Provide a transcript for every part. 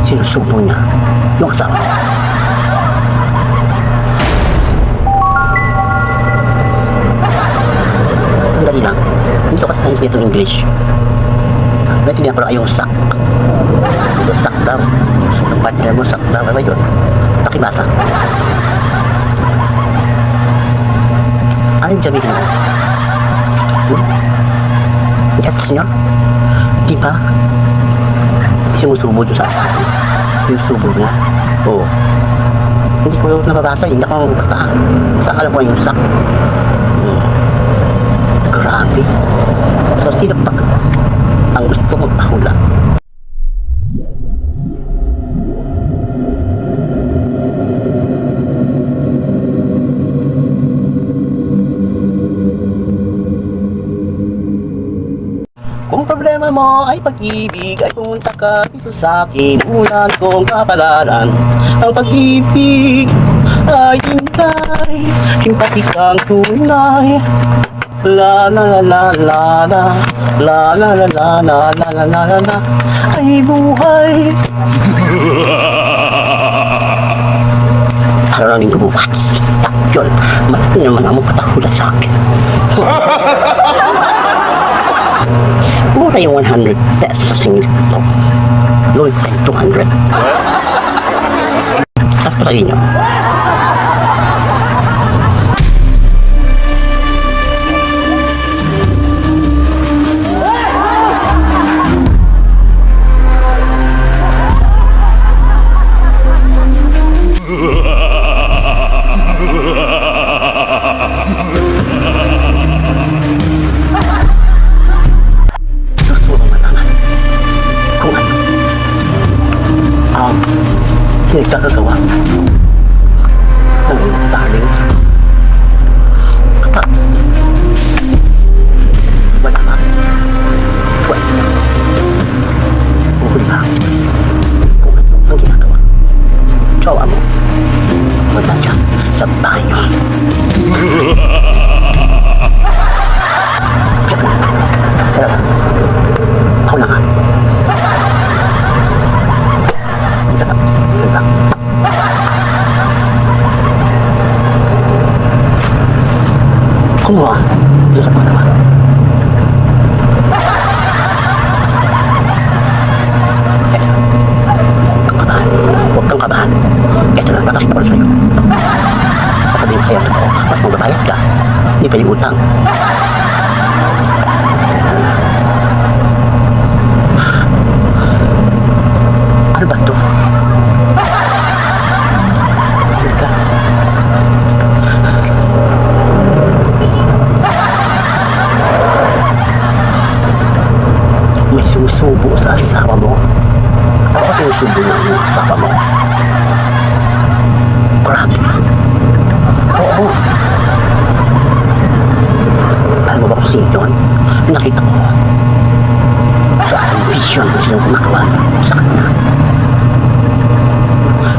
Sinusubo niya yung asawa ko. Ang dali lang. Hindi ko kasi naintindihan itong English. Naintindihan ko lang yung sak. Ito sak daw. Yung partner mo sak daw. Ano ba yun? Pakibasa. Ano yung sabihin mo? Yes, senyor? Di ba? Sumusubo doon sa asawa. Yung subo niya. Oo. Hindi ko nababasa. Hindi ako basta. Basta alam ko yung sak. Grabe. So, sino pa ang gusto ko magpahula? Kung problema mo ay pag-ibig, ay pumunta ka dito sa akin. Ulan kong kapalaran. Ang pag-ibig ay hintay, simpatikang tunay. La la la la la la la la la la la la la la la ay buhay. Karaning ko bukas. Yun, malaki naman ang magpatahula sa akin. Mura yung 100 pesos sa singit ko. Low yung 200. Tapos lagi nyo. Nagkakagawa ng darling katak wala ka pwede uhuli ka kung ano ang ginagawa jowa mo wala dyan sa banyo. Ako na nga. Kumuha doon sa mga naman. Huwag kang kabahan. Ito na, nakakita ko na sa'yo. Sasabihin ko sa'yo, mas magbabayad ka. Hindi pa yung utang. Ano ba ito? May sumusubo sa asawa mo. Ako sinusubo na ang asawa mo. Grabe. Oo. Alam mo ba kung sino yun? Nakita ko sa aking vision kung sino gumagawa sa kanya.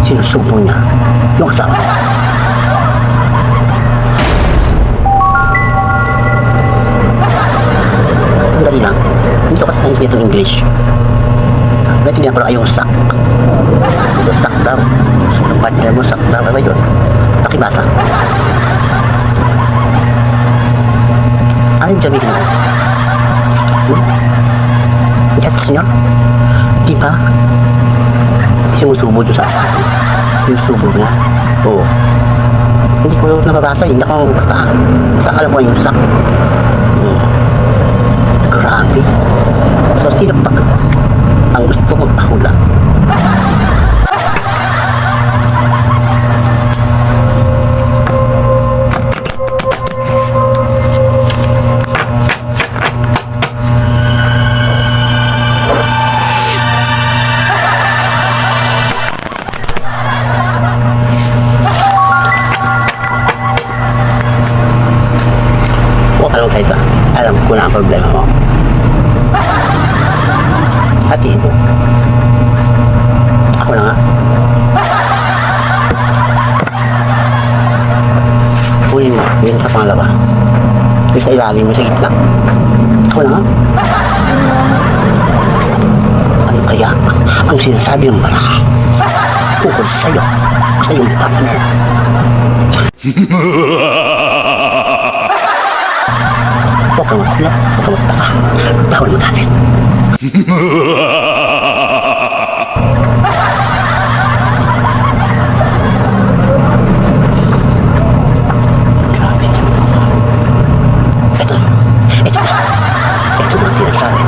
Sinusubo niya yung asawa mo. Ang dali lang. Hindi ko kasi naintindihan itong English. Naintindihan ko lang yung sak. Ito sak daw. Yung partner mo sak daw. Ano ba yun? Pakibasa. Ano yung sabihin mo? Yes, senyor? Di ba? Sumusubo doon sa asawa. Yung subo niya. Oo. Hindi ko nababasa. Hindi ako basta. Basta alam ko yung sak. Grabe. So, sino pa ang gusto ko magpahula? Alam ko na ang problema mo. Hatiin mo. Ako na nga. Kunin mo, yun sa pangalawa. Yung sa ilalim mo sa gitna. Ako na nga. Ano kaya ang sinasabi ng bala tungkol sa'yo sa iyong partner? Huwag kang magkulap, huwag kang magtaka. Bawal magalit. Grabe niya. Ito na ang sinasabi.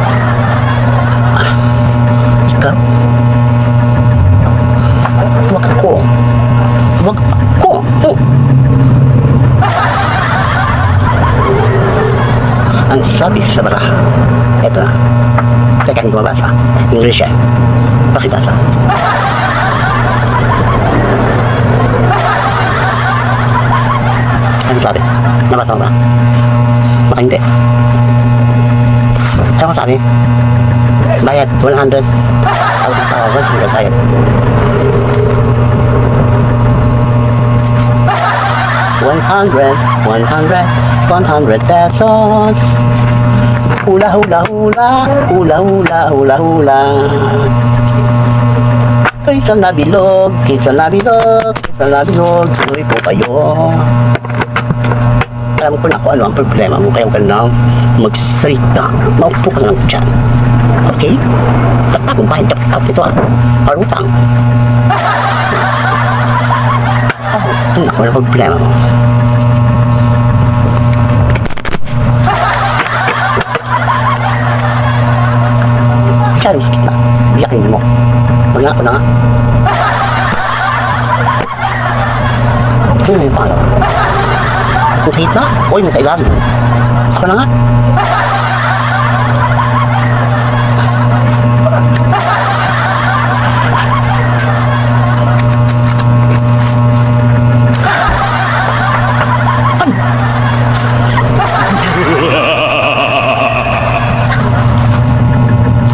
Ikaw, huwag ako. Ang sabi sa baraha, eto na. Teka, hindi ko mabasa. English eh. Pakibasa. Ano sabi? Nabasa mo ba? Baka hindi. Saan ko sabi? Bayad 100. 100 bayad. $100 pesos. Hula hula hula, hula hula hula hula. Kaysa nabilog, tuloy po kayo. Alam ko na kung ano ang problema mo, kaya ka lang magsalita. Maupo ka lang dyan. Okay? Basta kung bahay dyan, ito parutang. Ano ang problema mo? Saan sakit na? Biyakin mo. Wala ako na nga. Ano yung pangalawa? Kung sakit na? Uy, nasa ilalim. Ako na nga.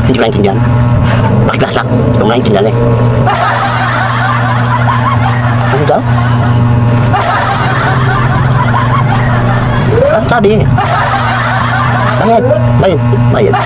Hindi ko naintindihan. Pakiklasa. Hindi ko naintindihan eh. Ano daw? Ano sabi? Bayad.